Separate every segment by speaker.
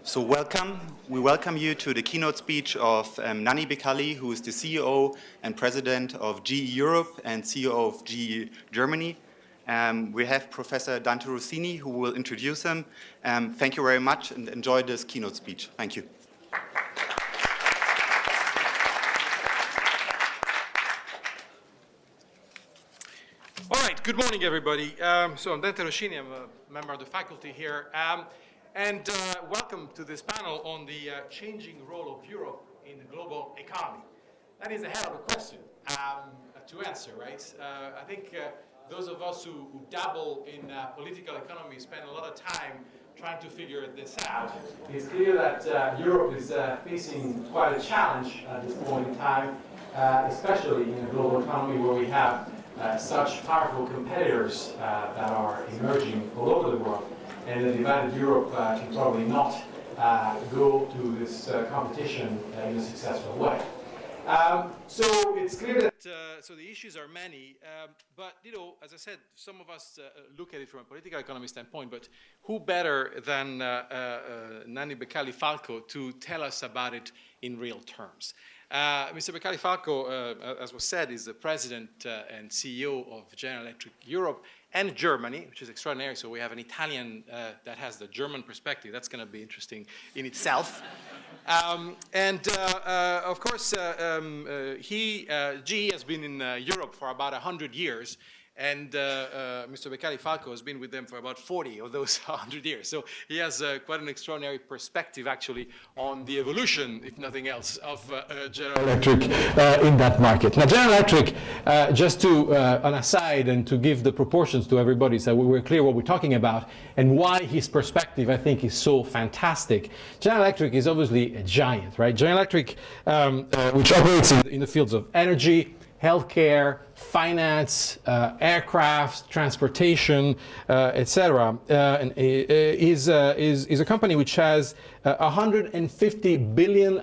Speaker 1: So welcome. We welcome you to the keynote speech of Nani Beccalli, who is the CEO and President of GE Europe and CEO of GE Germany. We have Professor Dante Rossini, who will introduce him. Thank you very much and enjoy this keynote speech. Thank you.
Speaker 2: All right, good morning, everybody. So I'm Dante Rossini, I'm a member of the faculty here. Welcome to this panel on the changing role of Europe in the global economy. That is a hell of a question to answer, right? I think those of us who dabble in political economy spend a lot of time trying to figure this out. It's clear that Europe is facing quite a challenge at this point in time, especially in a global economy where we have such powerful competitors that are emerging all over the world. And a divided Europe can probably not go to this competition in a successful way. So it's clear that so the issues are many, but as I said, some of us look at it from a political economy standpoint. But who better than Nani Beccalli-Falco to tell us about it in real terms? Mr. Beccalli-Falco, as was said, is the president and CEO of General Electric Europe and Germany, which is extraordinary. So we have an Italian that has the German perspective. That's going to be interesting in itself. Of course, GE has been in Europe for about 100 years. And Mr. Beccalli-Falco has been with them for about 40 of those 100 years. So he has quite an extraordinary perspective, actually, on the evolution, if nothing else, of General Electric in that market. Now, General Electric, just to, an aside and to give the proportions to everybody so we're clear what we're talking about and why his perspective, I think, is so fantastic. General Electric is obviously a giant, right? General Electric, which operates in the fields of energy, healthcare, finance, aircraft, transportation, etc., is a company which has $150 billion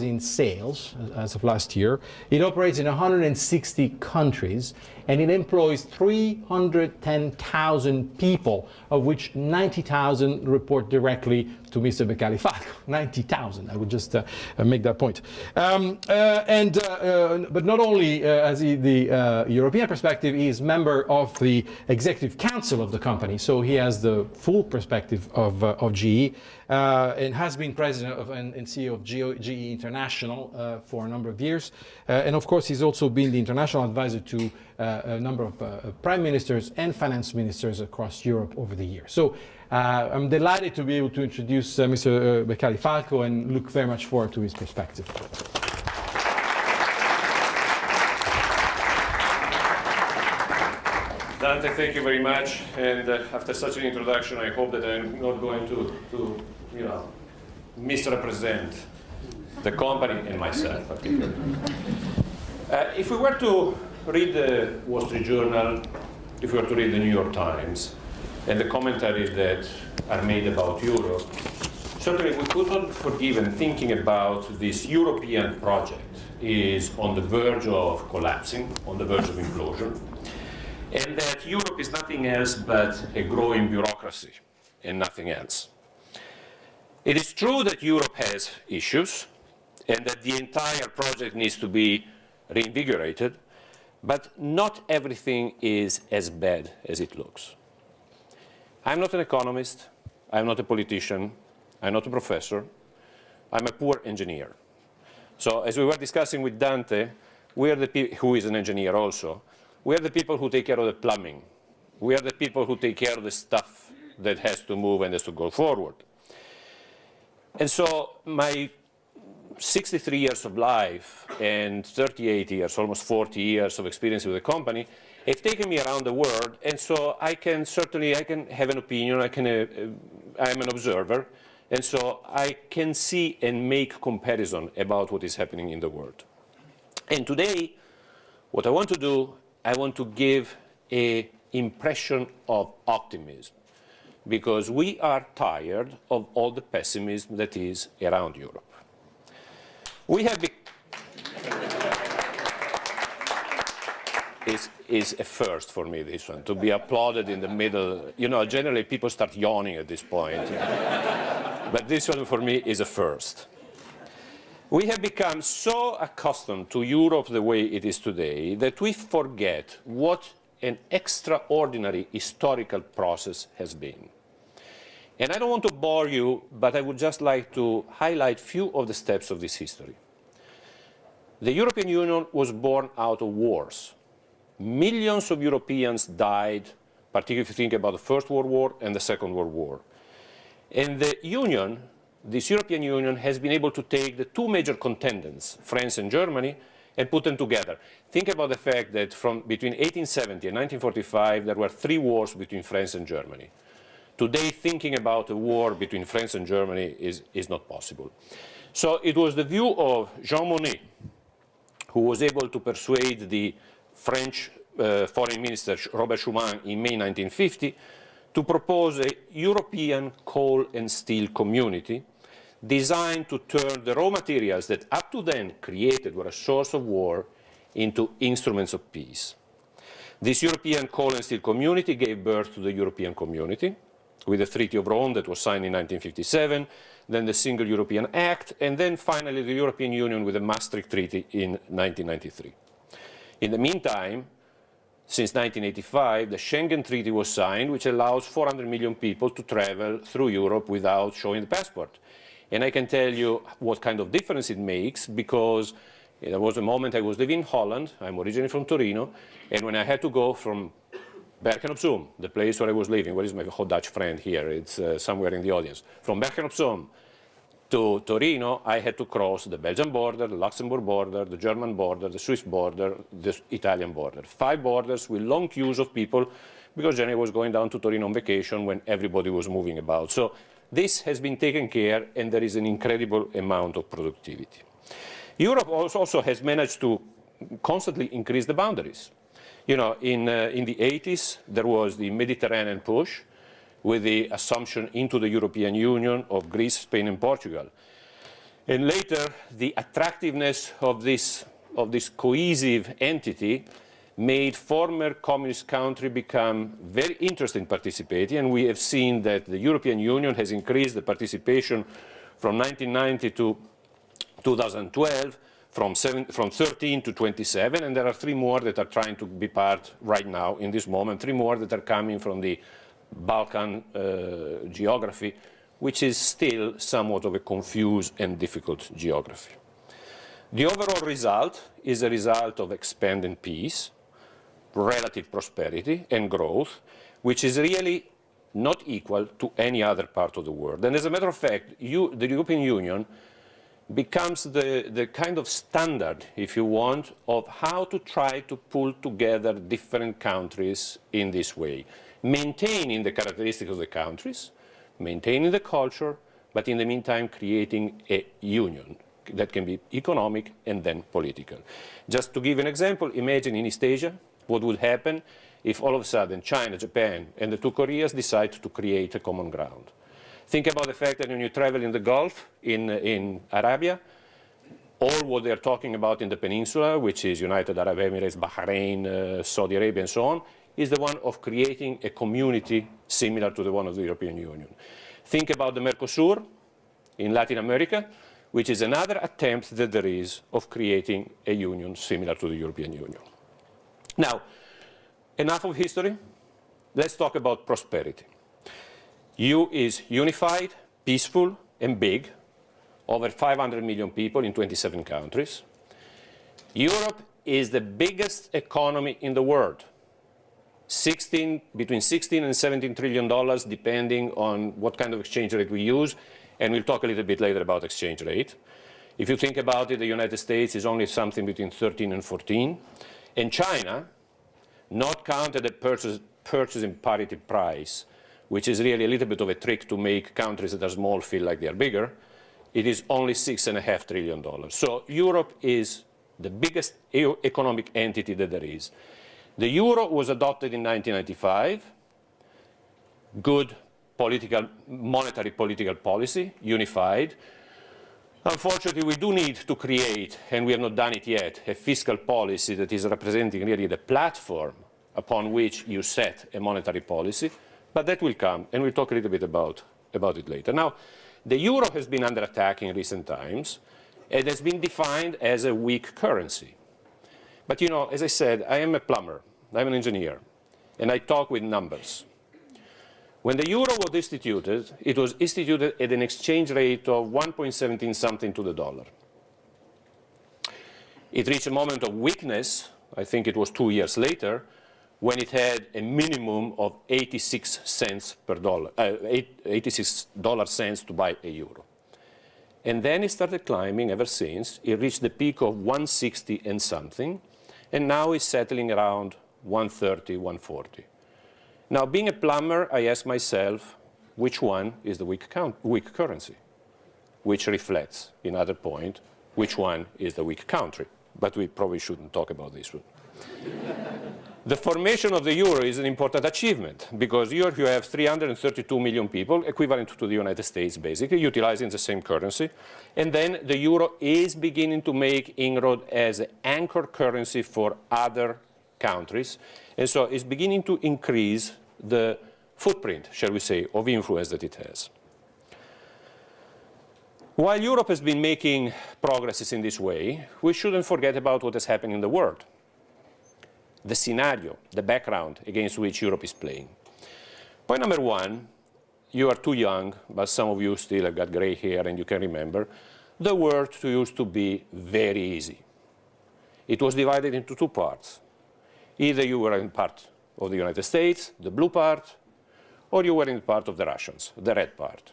Speaker 2: in sales as of last year. It operates in 160 countries, and it employs 310,000 people, of which 90,000 report directly to Mr. Beccalli-Falco. 90,000, I would just make that point. But not only as the European perspective, he is member of the executive council of the company, so he has the full perspective of GE, and has been president of and CEO of GE International for a number of years. And of course, he's also been the international advisor to a number of prime ministers and finance ministers across Europe over the years. So I'm delighted to be able to introduce Mr. Beccalli-Falco and look very much forward to his perspective.
Speaker 3: Dante, thank you very much. And after such an introduction, I hope that I'm not going to misrepresent the company and myself, particularly. If we were to read the Wall Street Journal, if we were to read the New York Times, and the commentaries that are made about Europe, certainly we could not forgive and thinking about this European project is on the verge of collapsing, on the verge of implosion, and that Europe is nothing else but a growing bureaucracy and nothing else. It is true that Europe has issues and that the entire project needs to be reinvigorated, but not everything is as bad as it looks. I'm not an economist, I'm not a politician, I'm not a professor, I'm a poor engineer. So as we were discussing with Dante, we are the people, who is an engineer also, we are the people who take care of the plumbing. We are the people who take care of the stuff that has to move and has to go forward. And so my 63 years of life and 38 years, almost 40 years of experience with the company have taken me around the world, and so I can have an opinion, I'm an observer, and so I can see and make comparison about what is happening in the world. And today, what I want to do, I want to give an impression of optimism, because we are tired of all the pessimism that is around Europe. We have is a first for me, this one, to be applauded in the middle. Generally people start yawning at this point. but this one for me is a first. We have become so accustomed to Europe the way it is today that we forget what an extraordinary historical process has been. And I don't want to bore you, but I would just like to highlight a few of the steps of this history. The European Union was born out of wars. Millions of Europeans died, particularly if you think about the First World War and the Second World War. And the Union, this European Union, has been able to take the two major contenders, France and Germany, and put them together. Think about the fact that from between 1870 and 1945, there were 3 wars between France and Germany. Today, thinking about a war between France and Germany is not possible. So it was the view of Jean Monnet, who was able to persuade the French Foreign Minister Robert Schuman in May 1950 to propose a European coal and steel community designed to turn the raw materials that up to then created were a source of war into instruments of peace. This European coal and steel community gave birth to the European Community with the Treaty of Rome that was signed in 1957, then the Single European Act, and then finally the European Union with the Maastricht Treaty in 1993. In the meantime, since 1985, the Schengen Treaty was signed, which allows 400 million people to travel through Europe without showing the passport. And I can tell you what kind of difference it makes, because there was a moment I was living in Holland, I'm originally from Torino, and when I had to go from Bergen-op-Zoom, the place where I was living, where is my whole Dutch friend here, it's somewhere in the audience, from Bergen-op-Zoom to Torino, I had to cross the Belgian border, the Luxembourg border, the German border, the Swiss border, the Italian border. 5 borders with long queues of people, because then I was going down to Torino on vacation when everybody was moving about. So this has been taken care, and there is an incredible amount of productivity. Europe also has managed to constantly increase the boundaries. You know, in the 80s, there was the Mediterranean push with the assumption into the European Union of Greece, Spain, and Portugal. And later, the attractiveness of this cohesive entity made former communist countries become very interested in participating, and we have seen that the European Union has increased the participation from 1990 to 2012 from 13 to 27, and there are 3 more that are trying to be part right now in this moment, 3 more that are coming from the Balkan geography, which is still somewhat of a confused and difficult geography. The overall result is a result of expanding peace, relative prosperity and growth, which is really not equal to any other part of the world. And as a matter of fact, the European Union becomes the kind of standard, if you want, of how to try to pull together different countries in this way, maintaining the characteristics of the countries, maintaining the culture, but in the meantime creating a union that can be economic and then political. Just to give an example, imagine in East Asia what would happen if all of a sudden China, Japan, and the 2 Koreas decide to create a common ground. Think about the fact that when you travel in the Gulf, in Arabia, all what they're talking about in the peninsula, which is United Arab Emirates, Bahrain, Saudi Arabia, and so on, is the one of creating a community similar to the one of the European Union. Think about the Mercosur in Latin America, which is another attempt that there is of creating a union similar to the European Union. Now, enough of history. Let's talk about prosperity. EU is unified, peaceful, and big, over 500 million people in 27 countries. Europe is the biggest economy in the world, between 16 and 17 trillion dollars, depending on what kind of exchange rate we use, and we'll talk a little bit later about exchange rate. If you think about it, the United States is only something between 13 and 14, and China, not counted at purchasing parity price, which is really a little bit of a trick to make countries that are small feel like they are bigger, it is only $6.5 trillion. So Europe is the biggest economic entity that there is. The euro was adopted in 1995, good monetary political policy, unified. Unfortunately, we do need to create, and we have not done it yet, a fiscal policy that is representing really the platform upon which you set a monetary policy. But that will come, and we'll talk a little bit about it later. Now, The euro has been under attack in recent times. It has been defined as a weak currency. But you know, as I said, I am a plumber, I'm an engineer, and I talk with numbers. When the euro was instituted, it was instituted at an exchange rate of 1.17 something to the dollar. It reached a moment of weakness, I think it was 2 years later, when it had a minimum of 86 cents per dollar, 86 cents to buy a euro. And then it started climbing ever since. It reached the peak of 160 and something, and now it's settling around 130, 140. Now, being a plumber, I ask myself, which one is the weak currency? Which reflects, in other point, which one is the weak country? But we probably shouldn't talk about this one. The formation of the euro is an important achievement, because here you have 332 million people, equivalent to the United States, basically, utilizing the same currency. And then the euro is beginning to make inroad as an anchor currency for other countries. And so it's beginning to increase the footprint, shall we say, of influence that it has. While Europe has been making progresses in this way, we shouldn't forget about what is happening in the world. The scenario, the background against which Europe is playing. Point number one, you are too young, but some of you still have got gray hair and you can remember, the world used to be very easy. It was divided into two parts. Either you were in part of the United States, the blue part, or you were in part of the Russians, the red part.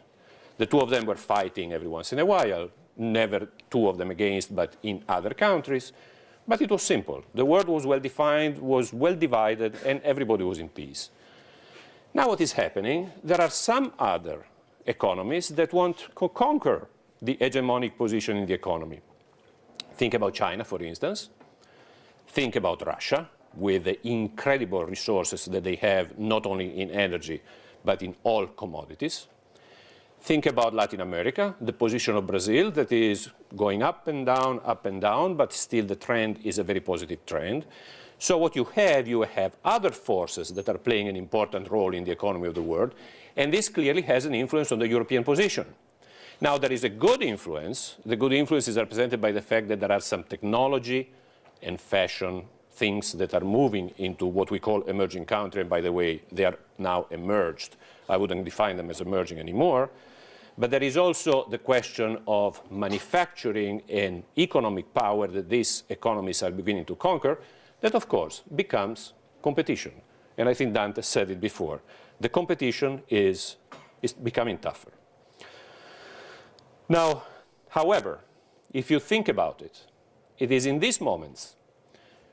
Speaker 3: The two of them were fighting every once in a while, never two of them against, but in other countries. But it was simple. The world was well defined, was well divided, and everybody was in peace. Now what is happening? There are some other economies that want to conquer the hegemonic position in the economy. Think about China, for instance. Think about Russia, with the incredible resources that they have, not only in energy, but in all commodities. Think about Latin America, the position of Brazil that is going up and down, but still the trend is a very positive trend. So what you have other forces that are playing an important role in the economy of the world, and this clearly has an influence on the European position. Now, there is a good influence. The good influence is represented by the fact that there are some technology and fashion things that are moving into what we call emerging countries, and by the way, they are now emerged. I wouldn't define them as emerging anymore. But there is also the question of manufacturing and economic power that these economies are beginning to conquer, that of course becomes competition. And I think Dante said it before. The competition is becoming tougher. Now, however, if you think about it, it is in these moments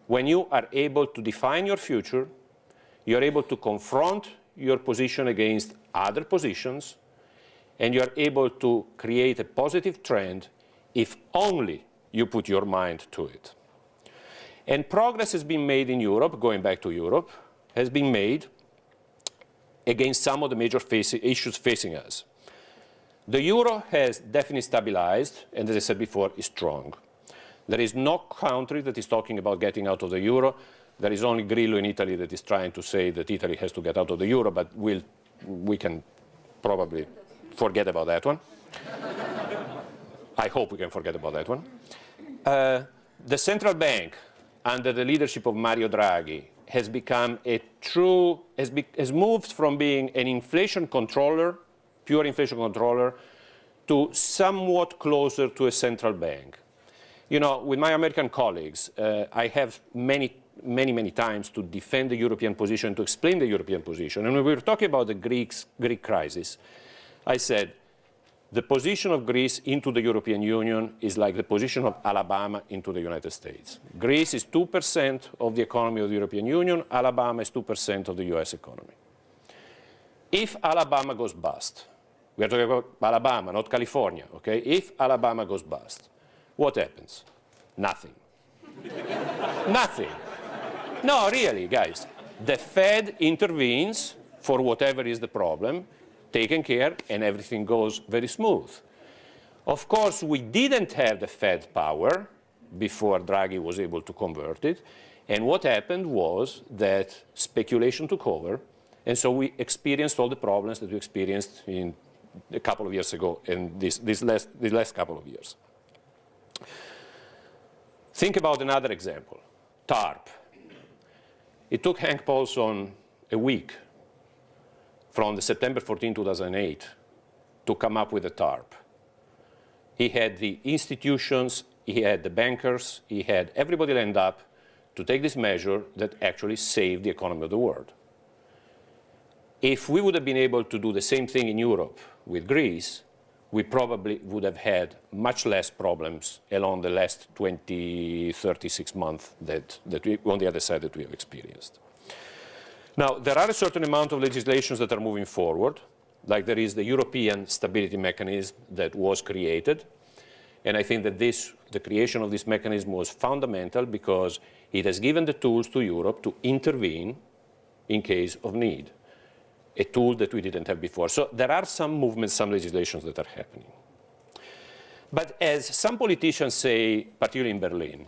Speaker 3: when you are able to define your future, you're able to confront your position against other positions, and you are able to create a positive trend if only you put your mind to it. And progress has been made in Europe, going back to Europe, has been made against some of the major issues facing us. The euro has definitely stabilized, and as I said before, is strong. There is no country that is talking about getting out of the euro. There is only Grillo in Italy that is trying to say that Italy has to get out of the euro, but we can probably forget about that one. I hope we can forget about that one. The central bank, under the leadership of Mario Draghi, has become has moved from being an inflation controller, pure inflation controller, to somewhat closer to a central bank. You know, with my American colleagues, I have many times to defend the European position, to explain the European position. And when we were talking about the Greek crisis, I said, the position of Greece into the European Union is like the position of Alabama into the United States. Greece is 2% of the economy of the European Union. Alabama is 2% of the US economy. If Alabama goes bust, we are talking about Alabama, not California, okay? If Alabama goes bust, what happens? Nothing. Nothing. No, really, guys. The Fed intervenes for whatever is the problem, taken care, and everything goes very smooth. Of course, we didn't have the Fed power before Draghi was able to convert it. And what happened was that speculation took over. And so we experienced all the problems that we experienced in a couple of years ago and this last couple of years. Think about another example, TARP. It took Hank Paulson a week from the September 14, 2008 to come up with a TARP. He had the institutions, he had the bankers, he had everybody lined up to take this measure that actually saved the economy of the world. If we would have been able to do the same thing in Europe with Greece, we probably would have had much less problems along the last 36 months that we, on the other side, that we have experienced. Now, there are a certain amount of legislations that are moving forward, like there is the European Stability Mechanism that was created. And I think that the creation of this mechanism was fundamental because it has given the tools to Europe to intervene in case of need, a tool that we didn't have before. So there are some movements, some legislations that are happening. But as some politicians say, particularly in Berlin,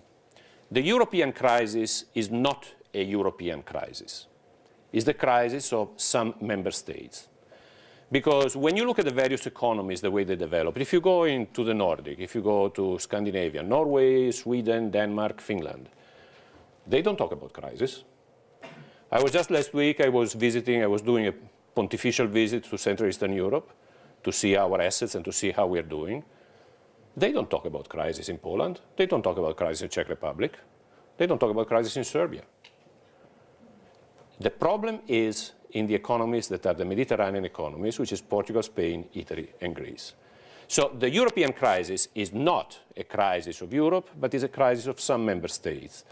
Speaker 3: the European crisis is not a European crisis. It's the crisis of some member states. Because when you look at the various economies, the way they develop, if you go into the Nordic, if you go to Scandinavia, Norway, Sweden, Denmark, Finland, they don't talk about crisis. I was just last week, I was doing a pontifical visit to Central Eastern Europe to see our assets and to see how we're doing. They don't talk about crisis in Poland. They don't talk about crisis in Czech Republic. They don't talk about crisis in Serbia. The problem is in the economies that are the Mediterranean economies, which is Portugal, Spain, Italy, and Greece. So the European crisis is not a crisis of Europe, but is a crisis of some member states.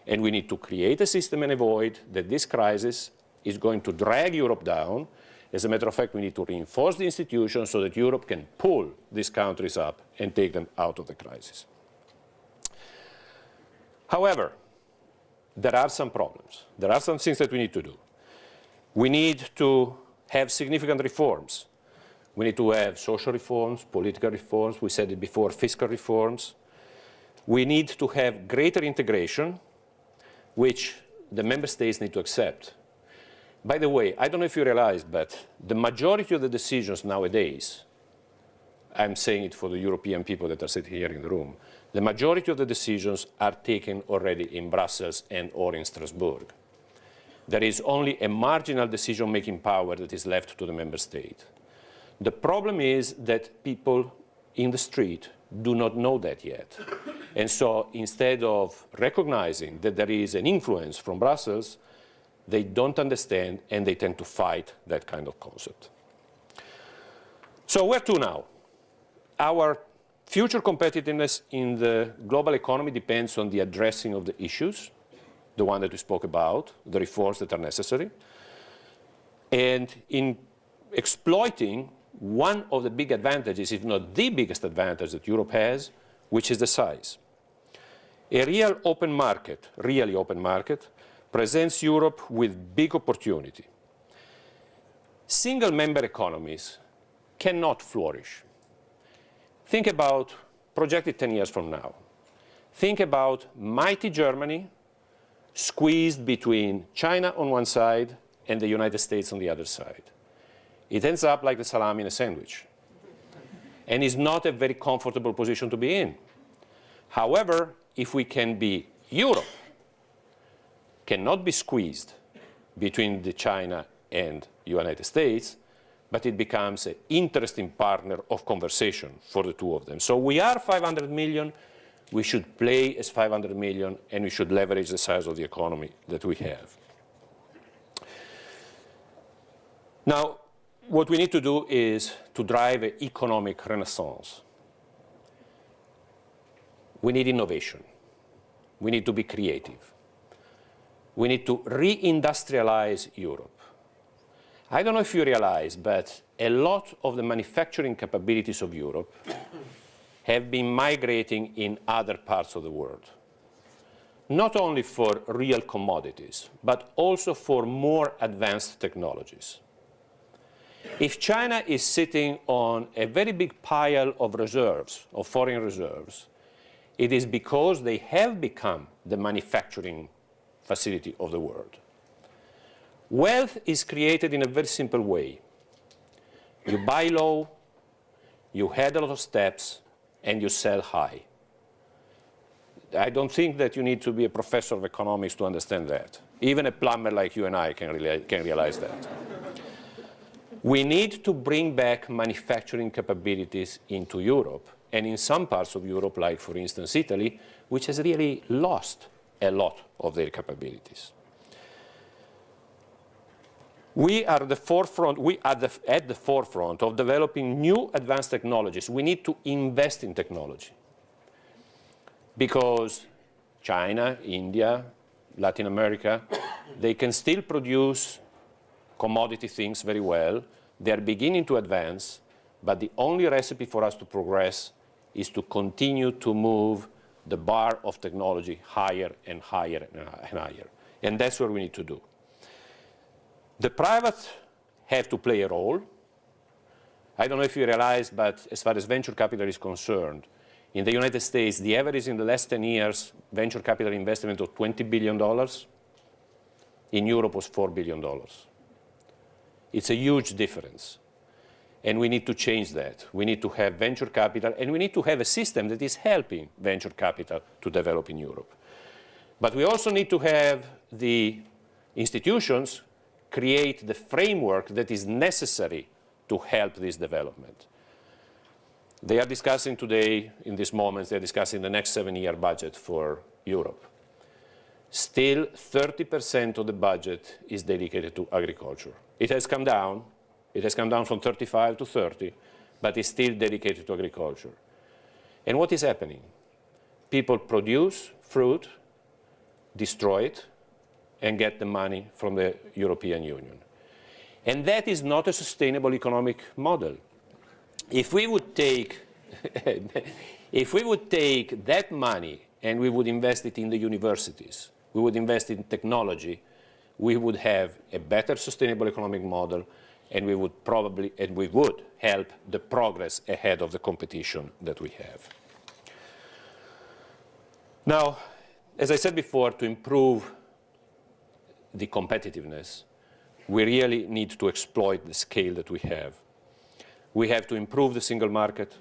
Speaker 3: And we need to create a system and avoid that this crisis is going to drag Europe down. As a matter of fact, we need to reinforce the institutions so that Europe can pull these countries up and take them out of the crisis. However, there are some problems. There are some things that we need to do. We need to have significant reforms. We need to have social reforms, political reforms. We said it before, fiscal reforms. We need to have greater integration, which the member states need to accept. By the way, I don't know if you realize, but the majority of the decisions nowadays, I'm saying it for the European people that are sitting here in the room, the majority of the decisions are taken already in Brussels and or in Strasbourg. There is only a marginal decision-making power that is left to the member state. The problem is that people in the street do not know that yet. And so instead of recognizing that there is an influence from Brussels, they don't understand and they tend to fight that kind of concept. So where to now? Our future competitiveness in the global economy depends on the addressing of the issues, the one that we spoke about, the reforms that are necessary, and in exploiting one of the big advantages, if not the biggest advantage that Europe has, which is the size. A real open market, really open market, presents Europe with big opportunity. Single-member economies cannot flourish. Think about projected 10 years from now. Think about mighty Germany squeezed between China on one side and the United States on the other side. It ends up like the salami in a sandwich, and is not a very comfortable position to be in. However, if we can be Europe, cannot be squeezed between the China and United States, but it becomes an interesting partner of conversation for the two of them. So we are 500 million. We should play as 500 million, and we should leverage the size of the economy that we have. Now, what we need to do is to drive an economic renaissance. We need innovation. We need to be creative. We need to re-industrialize Europe. I don't know if you realize, but a lot of the manufacturing capabilities of Europe have been migrating in other parts of the world. Not only for real commodities, but also for more advanced technologies. If China is sitting on a very big pile of reserves, of foreign reserves, it is because they have become the manufacturing facility of the world. Wealth is created in a very simple way. You buy low, you add a lot of steps, and you sell high. I don't think that you need to be a professor of economics to understand that. Even a plumber like you and I can realize that. We need to bring back manufacturing capabilities into Europe, and in some parts of Europe, like for instance Italy, which has really lost a lot of their capabilities. We are at the forefront of developing new advanced technologies. We need to invest in technology because China, India, Latin America, they can still produce commodity things very well. They are beginning to advance, but the only recipe for us to progress is to continue to move the bar of technology higher and higher and higher. And that's what we need to do. The private have to play a role. I don't know if you realize, but as far as venture capital is concerned, in the United States, the average in the last 10 years, venture capital investment of $20 billion. In Europe was $4 billion. It's a huge difference. And we need to change that. We need to have venture capital, and we need to have a system that is helping venture capital to develop in Europe. But we also need to have the institutions create the framework that is necessary to help this development. They are discussing today, in this moment, they're discussing the next 7-year budget for Europe. Still, 30% of the budget is dedicated to agriculture. It has come down. It has come down from 35 to 30, but it's still dedicated to agriculture. And what is happening? People produce fruit, destroy it, and get the money from the European Union. And that is not a sustainable economic model. If we would take, that money and we would invest it in the universities, we would invest in technology, we would have a better sustainable economic model, and we would help the progress ahead of the competition that we have. Now, as I said before, to improve the competitiveness, we really need to exploit the scale that we have. We have to improve the single market.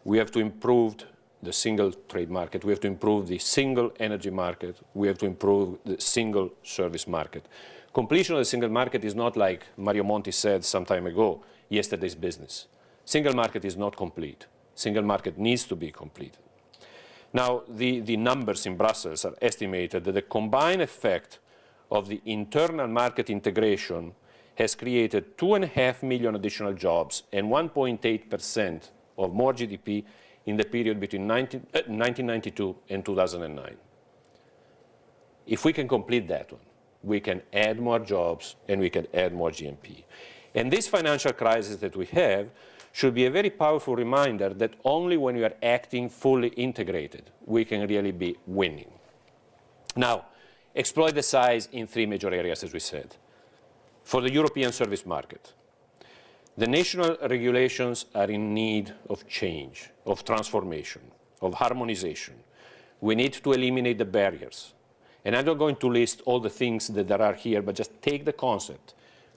Speaker 3: We have to improve the single trade market. We have to improve the single energy market. We have to improve the single service market. Completion of the single market is not, like Mario Monti said some time ago, yesterday's business. Single market is not complete. Single market needs to be complete. Now, the numbers in Brussels are estimated that the combined effect of the internal market integration has created 2.5 million additional jobs and 1.8% of more GDP in the period between 1992 and 2009. If we can complete that one, we can add more jobs and we can add more GNP. And this financial crisis that we have should be a very powerful reminder that only when we are acting fully integrated, we can really be winning. Now, exploit the size in 3 major areas, as we said. For the European service market, the national regulations are in need of change, of transformation, of harmonization. We need to eliminate the barriers. And I'm not going to list all the things that there are here, but just take the concept.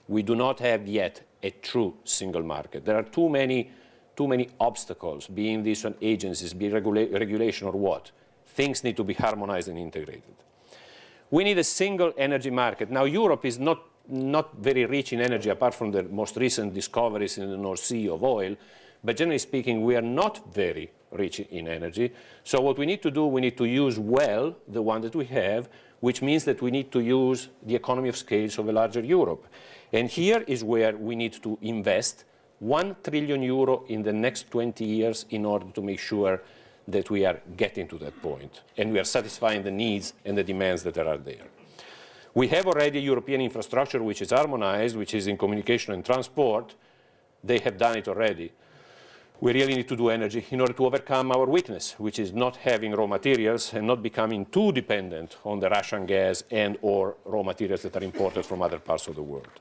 Speaker 3: We do not have yet a true single market. There are too many obstacles, being these on agencies, be regulation or what. Things need to be harmonized and integrated. We need a single energy market. Now, Europe is not very rich in energy, apart from the most recent discoveries in the North Sea of oil. But generally speaking, we are not very rich in energy. So what we need to do, we need to use well the one that we have, which means that we need to use the economy of scale of a larger Europe. And here is where we need to invest 1 trillion euro in the next 20 years in order to make sure that we are getting to that point and we are satisfying the needs and the demands that are there. We have already a European infrastructure which is harmonized, which is in communication and transport. They have done it already. We really need to do energy in order to overcome our weakness, which is not having raw materials and not becoming too dependent on the Russian gas and or raw materials that are imported from other parts of the world.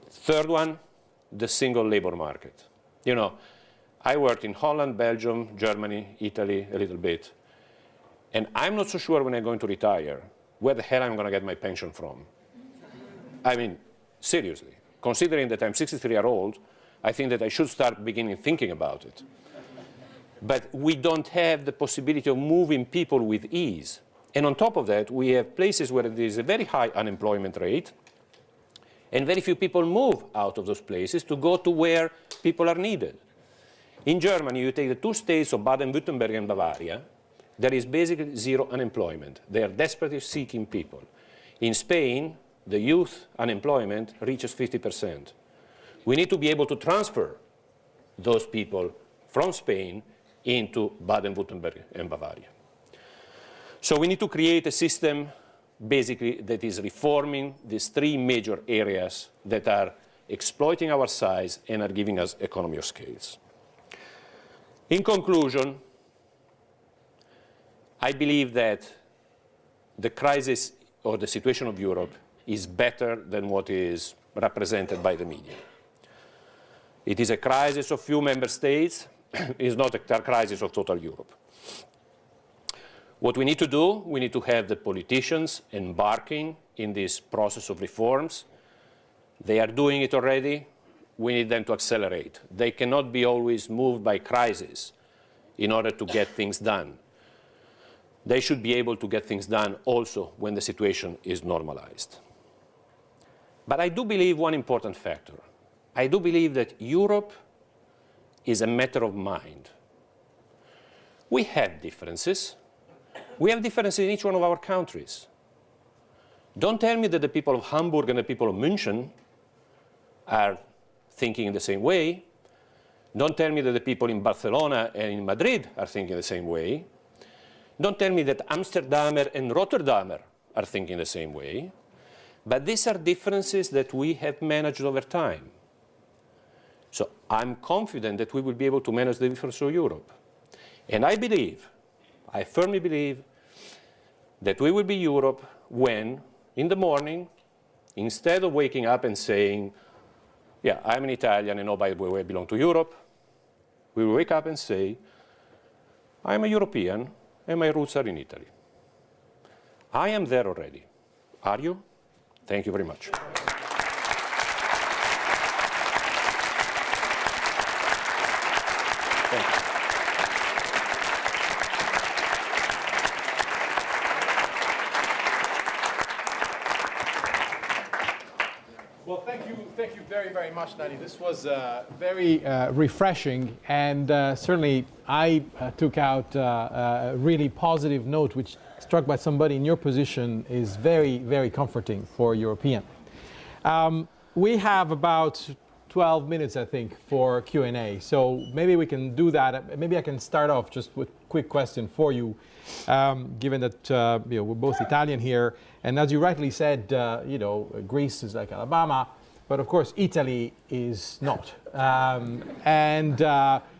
Speaker 3: Third one, the single labor market. You know, I worked in Holland, Belgium, Germany, Italy a little bit. And I'm not so sure when I'm going to retire where the hell I'm going to get my pension from. I mean, seriously, considering that I'm 63 years old, I think that I should start beginning thinking about it. But we don't have the possibility of moving people with ease. And on top of that, we have places where there is a very high unemployment rate, and very few people move out of those places to go to where people are needed. In Germany, you take the two states of Baden-Württemberg and Bavaria, there is basically zero unemployment. They are desperately seeking people. In Spain, the youth unemployment reaches 50%. We need to be able to transfer those people from Spain into Baden-Württemberg and Bavaria. So we need to create a system basically that is reforming these three major areas that are exploiting our size and are giving us economy of scales. In conclusion, I believe that the crisis or the situation of Europe is better than what is represented by the media. It is a crisis of few member states. It is not a crisis of total Europe. What we need to do, we need to have the politicians embarking in this process of reforms. They are doing it already. We need them to accelerate. They cannot be always moved by crisis in order to get things done. They should be able to get things done also when the situation is normalized. But I do believe one important factor. I do believe that Europe is a matter of mind. We have differences. We have differences in each one of our countries. Don't tell me that the people of Hamburg and the people of München are thinking in the same way. Don't tell me that the people in Barcelona and in Madrid are thinking the same way. Don't tell me that Amsterdamer and Rotterdamer are thinking the same way. But these are differences that we have managed over time. So I'm confident that we will be able to manage the difference of Europe. And I believe, I firmly believe, that we will be Europe when, in the morning, instead of waking up and saying, yeah, I'm an Italian and oh, by the way, I belong to Europe, we will wake up and say, I'm a European and my roots are in Italy. I am there already. Are you? Thank you very much. Thank you.
Speaker 2: Well, thank you very, very much, Nani. This was very refreshing, and certainly I took out a really positive note, which struck by somebody in your position is very, very comforting for a European. We have about 12 minutes, I think, for Q&A, so maybe we can do that. Maybe I can start off just with a quick question for you, given that we're both Italian here, and as you rightly said, Greece is like Alabama, but of course Italy is not.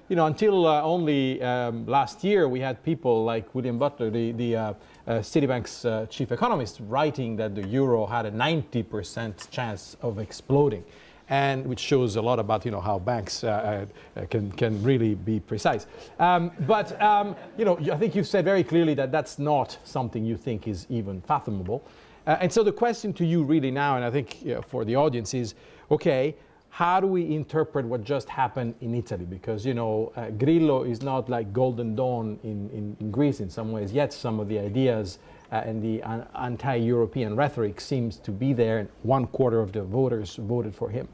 Speaker 2: Until only last year, we had people like William Butler, the Citibank's chief economist, writing that the euro had a 90% chance of exploding, and which shows a lot about how banks can really be precise. I think you said very clearly that that's not something you think is even fathomable. And so the question to you really now, and I think for the audience is, okay, how do we interpret what just happened in Italy? Because, Grillo is not like Golden Dawn in Greece in some ways, yet some of the ideas and the anti-European rhetoric seems to be there, and 1/4 of the voters voted for him.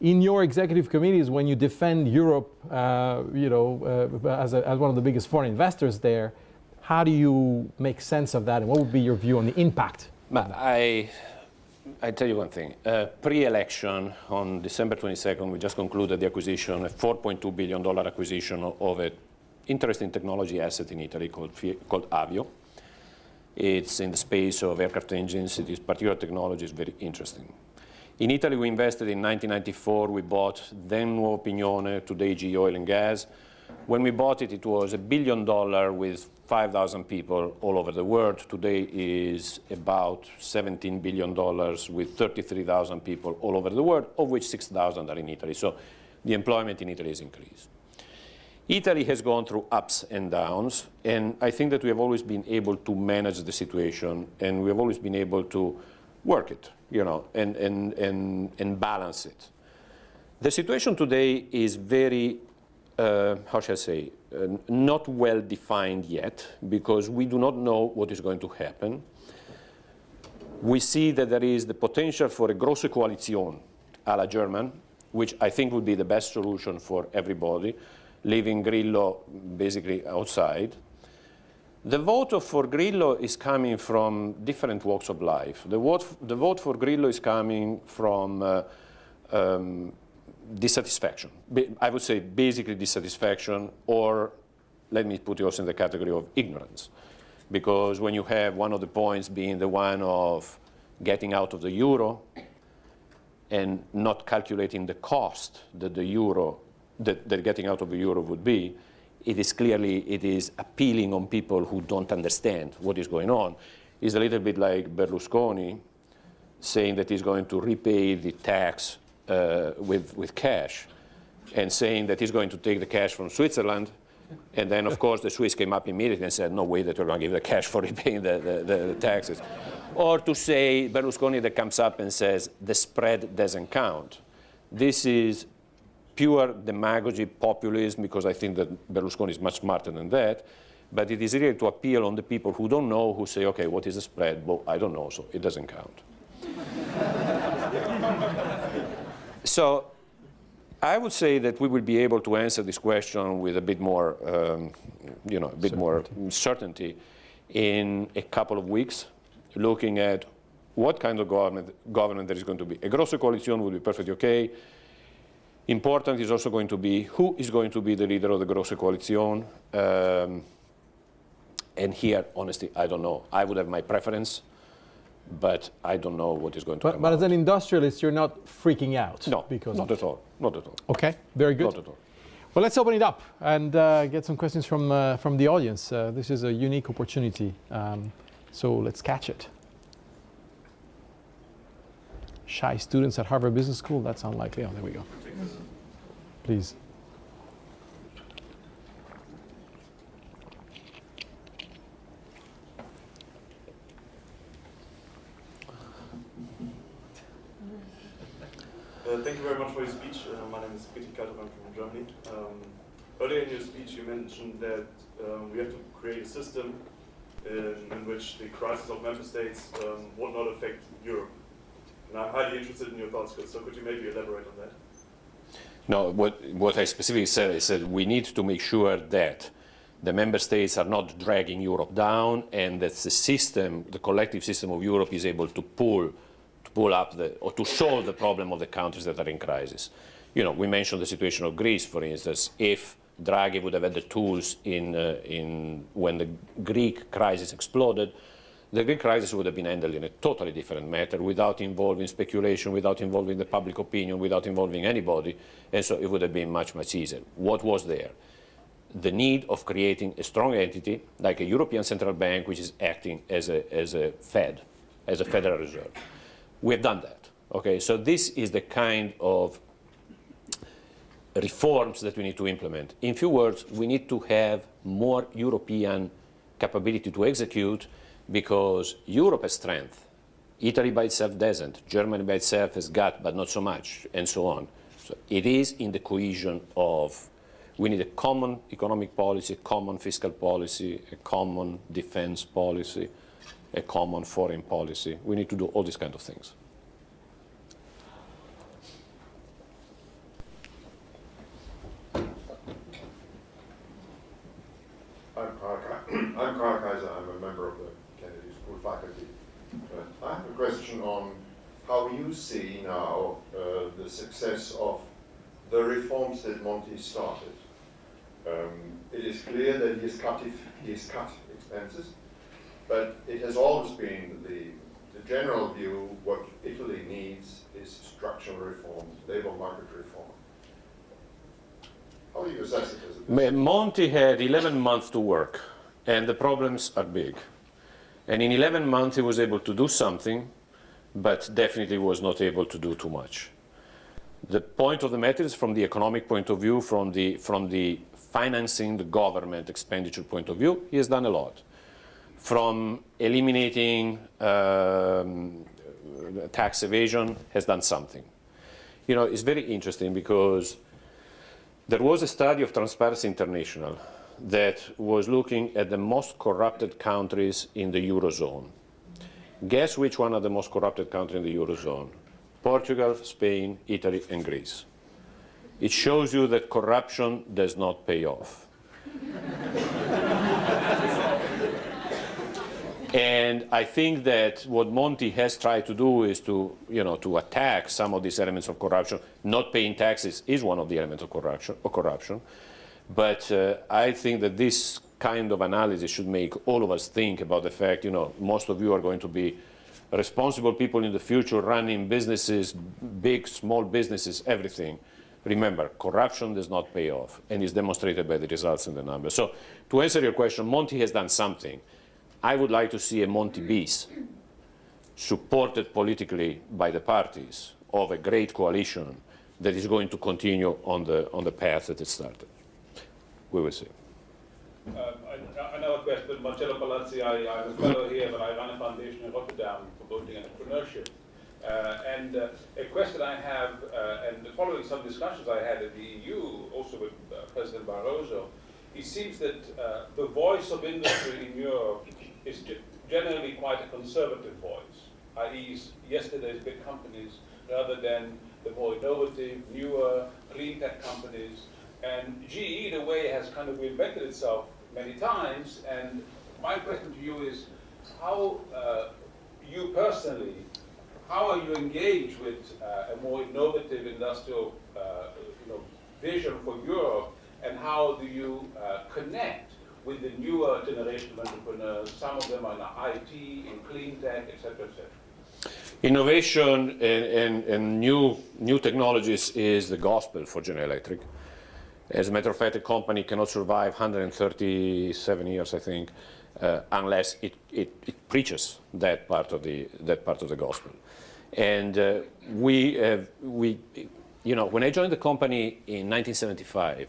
Speaker 2: In your executive committees, when you defend Europe, as one of the biggest foreign investors there, how do you make sense of that, and what would be your view on the impact?
Speaker 3: I tell you one thing. Pre-election, on December 22nd, we just concluded the acquisition, a $4.2 billion acquisition of an interesting technology asset in Italy called Avio. It's in the space of aircraft engines. This particular technology is very interesting. In Italy, we invested in 1994. We bought then Nuova today GE Oil and Gas. When we bought it, it was $1 billion with 5,000 people all over the world. Today is about $17 billion with 33,000 people all over the world, of which 6,000 are in Italy. So the employment in Italy has increased. Italy has gone through ups and downs, and I think that we have always been able to manage the situation, and we have always been able to work it, and balance it. The situation today is very, how shall I say, not well defined yet, because we do not know what is going to happen. We see that there is the potential for a grosse Koalition a la German, which I think would be the best solution for everybody, leaving Grillo basically outside. The vote for Grillo is coming from different walks of life. The vote for Grillo is coming from dissatisfaction. I would say basically dissatisfaction, or let me put it also in the category of ignorance. Because when you have one of the points being the one of getting out of the euro and not calculating the cost that the euro, that getting out of the euro would be, it is appealing on people who don't understand what is going on. It's a little bit like Berlusconi saying that he's going to repay the tax with cash, and saying that he's going to take the cash from Switzerland, and then of course the Swiss came up immediately and said, no way that we're going to give the cash for repaying the taxes. Or to say Berlusconi that comes up and says the spread doesn't count. This is pure demagogy, populism, because I think that Berlusconi is much smarter than that, but it is really to appeal on the people who don't know, who say, okay, what is the spread? Well, I don't know, so it doesn't count. So I would say that we will be able to answer this question with a bit more, more certainty in a couple of weeks, looking at what kind of government there is going to be. A grosse coalition will be perfectly okay. Important is also going to be who is going to be the leader of the grosse coalition. And here, honestly, I don't know. I would have my preference, but I don't know what is going to come
Speaker 4: But
Speaker 3: out.
Speaker 4: as an industrialist, you're not freaking out?
Speaker 3: No,
Speaker 4: because
Speaker 3: not at all. Not at all.
Speaker 4: Okay, very good.
Speaker 3: Not at all.
Speaker 4: Well, let's open it up and get some questions from the audience. This is a unique opportunity, so let's catch it. Shy students at Harvard Business School? That's unlikely. Oh, there we go. Please.
Speaker 5: Thank you very much for your speech. My name is Beccalli-Falco, I'm from Germany. Earlier in your speech you mentioned that we have to create a system in which the crisis of member states would not affect Europe. And I'm highly interested in your thoughts, so could you maybe elaborate on that?
Speaker 3: No, what I specifically said is that we need to make sure that the member states are not dragging Europe down, and that the system, the collective system of Europe, is able to pull up or to solve the problem of the countries that are in crisis. You know, we mentioned the situation of Greece, for instance. If Draghi would have had the tools when the Greek crisis exploded, the Greek crisis would have been handled in a totally different matter, without involving speculation, without involving the public opinion, without involving anybody, and so it would have been much, much easier. What was there? The need of creating a strong entity, like a European Central Bank, which is acting as a Fed, as a Federal Reserve. We have done that, okay? So this is the kind of reforms that we need to implement. In few words, we need to have more European capability to execute, because Europe has strength. Italy by itself doesn't. Germany by itself has got, but not so much, and so on. So it is in the cohesion of, we need a common economic policy, a common fiscal policy, a common defense policy, a common foreign policy. We need to do all these kind of things.
Speaker 6: I'm Karl Kaiser. I'm a member of the Kennedy School faculty. I have a question on how you see now the success of the reforms that Monti started. It is clear that he has cut expenses, but it has always been the general view what Italy needs is structural reforms, labor market reform. How do you assess it as a business?
Speaker 3: Monti had 11 months to work, and the problems are big. And in 11 months he was able to do something, but definitely was not able to do too much. The point of the matter is, from the economic point of view, from the financing the government expenditure point of view, he has done a lot. From eliminating tax evasion, has done something. you know, it's very interesting because there was a study of Transparency International that was looking at the most corrupted countries in the Eurozone. Guess which one are the most corrupted countries in the Eurozone? Portugal, Spain, Italy, and Greece. It shows you that corruption does not pay off. And I think that what Monti has tried to do is to, you know, to attack some of these elements of corruption. Not paying taxes is one of the elements of corruption. But I think that this kind of analysis should make all of us think about the fact, you know, most of you are going to be responsible people in the future running businesses, big, small businesses, everything. Remember, corruption does not pay off, and is demonstrated by the results in the numbers. So to answer your question, Monti has done something. I would like to see a Monti bis supported politically by the parties of a great coalition that is going to continue on the path that it started. We will see.
Speaker 7: Another question, Marcello Palazzi. I'm a fellow here, but I run a foundation in Rotterdam promoting entrepreneurship. And a question I have, and following some discussions I had at the EU, also with President Barroso, it seems that the voice of industry in Europe is generally quite a conservative voice, i.e. yesterday's big companies, rather than the more innovative, newer, clean tech companies. And GE, in a way, has kind of reinvented itself many times. And my question to you is, how you personally, how are you engaged with a more innovative industrial vision for Europe, and how do you connect with the newer generation of entrepreneurs? Some of them are in IT, in clean tech, et cetera, et cetera.
Speaker 3: Innovation and new technologies is the gospel for General Electric. As a matter of fact, a company cannot survive 137 years, I think, unless it preaches that part of the gospel. And you know, when I joined the company in 1975,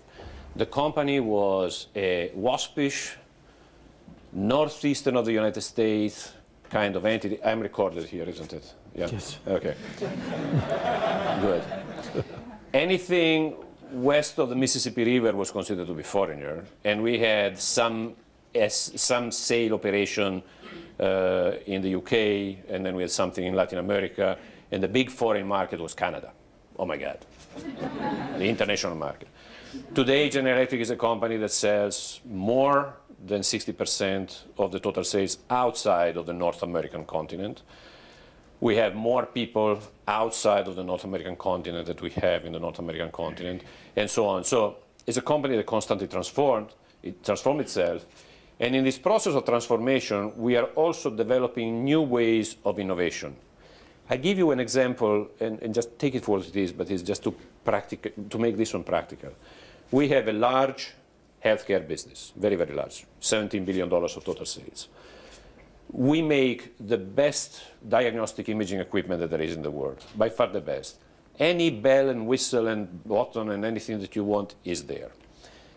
Speaker 3: the company was a waspish, northeastern of the United States kind of entity. I'm recorded here, isn't it? Yeah?
Speaker 4: Yes.
Speaker 3: Okay. Good. Anything west of the Mississippi River was considered to be foreigner, and we had some sale operation in the UK, and then we had something in Latin America, and the big foreign market was Canada. Oh my God, the international market. Today, General Electric is a company that sells more than 60% of the total sales outside of the North American continent. We have more people outside of the North American continent than we have in the North American continent, and so on. So it's a company that constantly transformed itself. And in this process of transformation, we are also developing new ways of innovation. I give you an example, and just take it for what it is, but it's just to make this one practical. We have a large healthcare business, very, very large, $17 billion of total sales. We make the best diagnostic imaging equipment that there is in the world, by far the best. Any bell and whistle and button and anything that you want is there.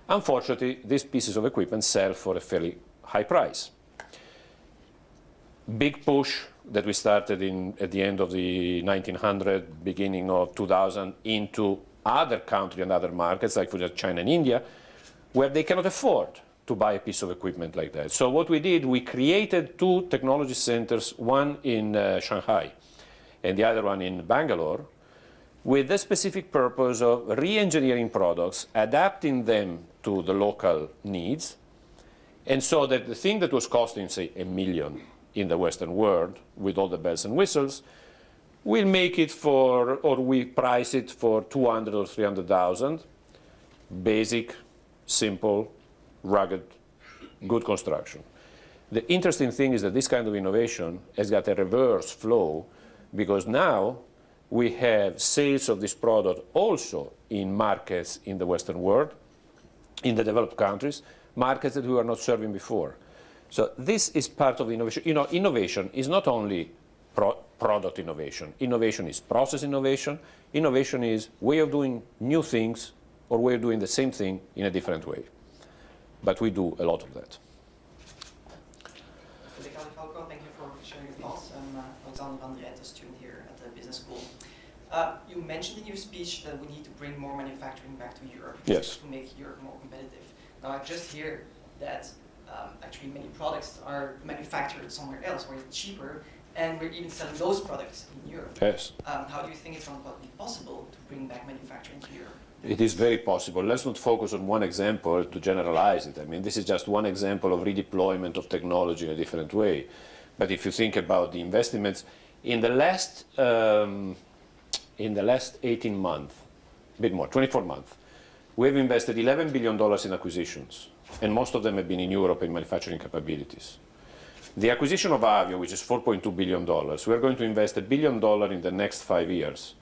Speaker 3: Unfortunately, these pieces of equipment sell for a fairly high price. Big push that we started at the end of the 1900s, beginning of 2000, into other countries and other markets, like for example China and India, where they cannot afford to buy a piece of equipment like that. So what we did, we created two technology centers, one in Shanghai and the other one in Bangalore, with the specific purpose of re-engineering products, adapting them to the local needs, and so that the thing that was costing, say, $1 million in the Western world, with all the bells and whistles, we'll make it for, or we price it for 200 or 300,000, basic, simple, rugged, good construction. The interesting thing is that this kind of innovation has got a reverse flow, because now we have sales of this product also in markets in the Western world, in the developed countries, markets that we were not serving before. So this is part of innovation. You know, innovation is not only product innovation. Innovation is process innovation. Innovation is way of doing new things or way of doing the same thing in a different way. But we do a lot of that.
Speaker 8: Beccalli-Falco, thank you for sharing your thoughts. I'm Alexander van der Rijt, a student here at the business school. You mentioned in your speech that we need to bring more manufacturing back to Europe to make Europe more competitive. Now I just hear that actually many products are manufactured somewhere else where it's cheaper, and we're even selling those products in Europe.
Speaker 3: Yes.
Speaker 8: How do you think it's going to be possible to bring back manufacturing to Europe?
Speaker 3: It is very possible. Let's not focus on one example to generalize it. I mean, this is just one example of redeployment of technology in a different way. But if you think about the investments, in the last 18 months, a bit more, 24 months, we have invested $11 billion in acquisitions, and most of them have been in Europe in manufacturing capabilities. The acquisition of Avio, which is $4.2 billion, we are going to invest $1 billion in the next 5 years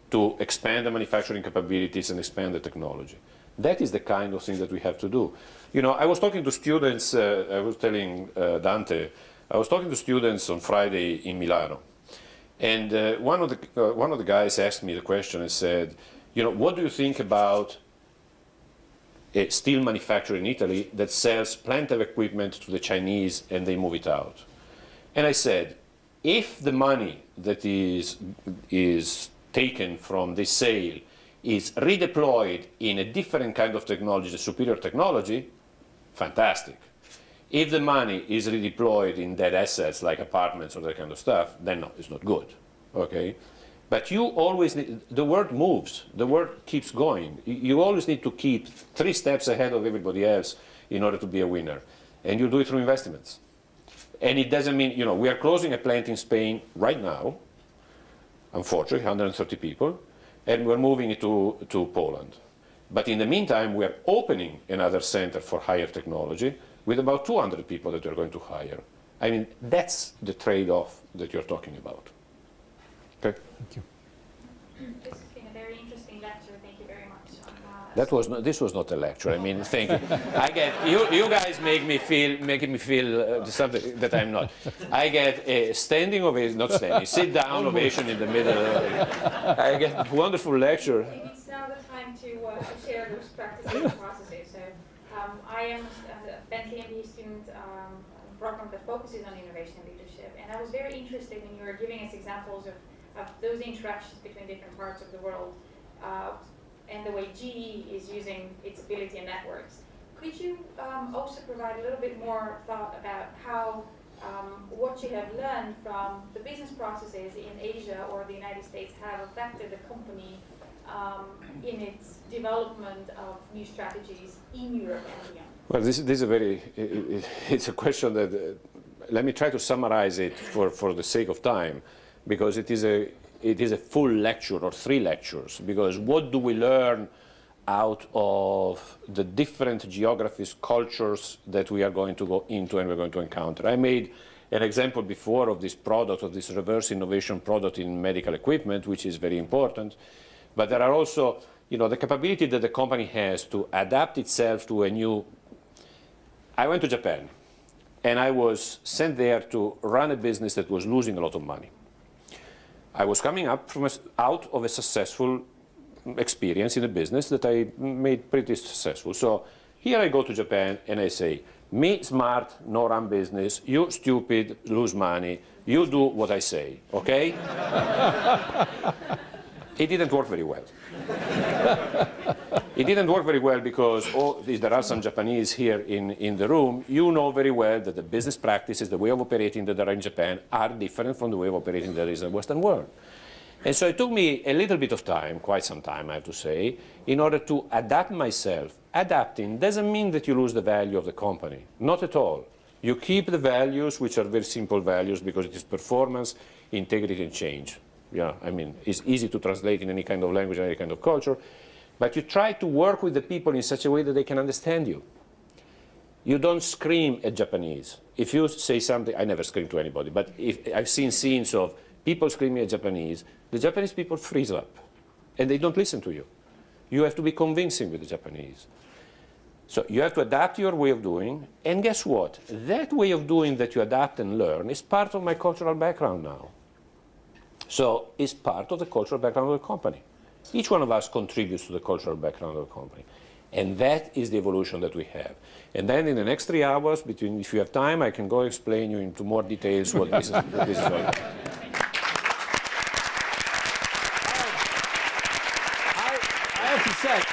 Speaker 3: to expand the manufacturing capabilities and expand the technology. That is the kind of thing that we have to do. You know, I was talking to students, I was telling Dante, I was talking to students on Friday in Milano. And one of the guys asked me the question and said, you know, what do you think about a steel manufacturer in Italy that sells plenty of equipment to the Chinese and they move it out? And I said, if the money that is taken from this sale is redeployed in a different kind of technology, the superior technology, fantastic. If the money is redeployed in dead assets like apartments or that kind of stuff, then no, it's not good, okay? But you always need, the world moves, the world keeps going. You always need to keep 3 steps ahead of everybody else in order to be a winner. And you do it through investments. And it doesn't mean, you know, we are closing a plant in Spain right now, unfortunately, 130 people, and we're moving it to Poland. But in the meantime, we are opening another center for higher technology with about 200 people that we're going to hire. I mean, that's the trade-off that you're talking about. Okay?
Speaker 4: Thank you.
Speaker 9: This has been a very interesting lecture. Thank you very much.
Speaker 3: This was not a lecture. I mean, thank you. I get you guys making me feel something that I'm not. I get a standing ovation, not standing, sit down ovation in the middle. I get a wonderful lecture.
Speaker 9: It's now the time to share those practices and processes. So I am a Bentley MBA student program that focuses on innovation and leadership, and I was very interested when you were giving us examples of those interactions between different parts of the world. And the way GE is using its ability and networks. Could you also provide a little bit more thought about how what you have learned from the business processes in Asia or the United States have affected the company in its development of new strategies in Europe and beyond?
Speaker 3: Well, this is a very, it's a question that, let me try to summarize it for the sake of time, because it is a full lecture or 3 lectures, because what do we learn out of the different geographies, cultures that we are going to go into and we're going to encounter. I made an example before of this product, of this reverse innovation product in medical equipment, which is very important. But there are also, you know, the capability that the company has to adapt itself to a new. I went to Japan, and I was sent there to run a business that was losing a lot of money. I was coming up out of a successful experience in a business that I made pretty successful. So here I go to Japan and I say, me smart, no run business, you stupid, lose money, you do what I say, okay? It didn't work very well. It didn't work very well because there are some Japanese here in the room. You know very well that the business practices, the way of operating that are in Japan are different from the way of operating that is in the Western world. And so it took me a little bit of time, quite some time I have to say, in order to adapt myself. Adapting doesn't mean that you lose the value of the company, not at all. You keep the values, which are very simple values, because it is performance, integrity, and change. Yeah, I mean, it's easy to translate in any kind of language, any kind of culture, but you try to work with the people in such a way that they can understand you. You don't scream at Japanese. If you say something, I never scream to anybody, but if I've seen scenes of people screaming at Japanese, the Japanese people freeze up, and they don't listen to you. You have to be convincing with the Japanese. So you have to adapt your way of doing, and guess what? That way of doing that you adapt and learn is part of my cultural background now. So it's part of the cultural background of the company. Each one of us contributes to the cultural background of the company. And that is the evolution that we have. And then in the next 3 hours, if you have time, I can go explain you into more details what this is all about.
Speaker 4: said,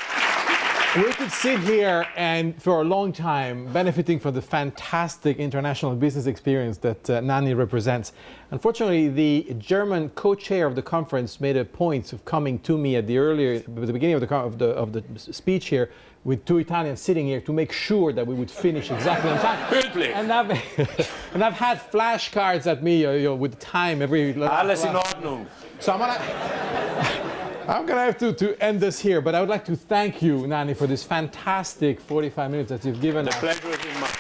Speaker 4: we could sit here and for a long time benefiting from the fantastic international business experience that Nani represents. Unfortunately, the German co-chair of the conference made a point of coming to me at the beginning of the speech here with two Italians sitting here to make sure that we would finish exactly on time. And I've had flashcards at me with time every...
Speaker 3: Alles in Ordnung.
Speaker 4: So I'm gonna have to end this here, but I would like to thank you, Nani, for this fantastic 45 minutes that you've given us.
Speaker 3: The pleasure is mine.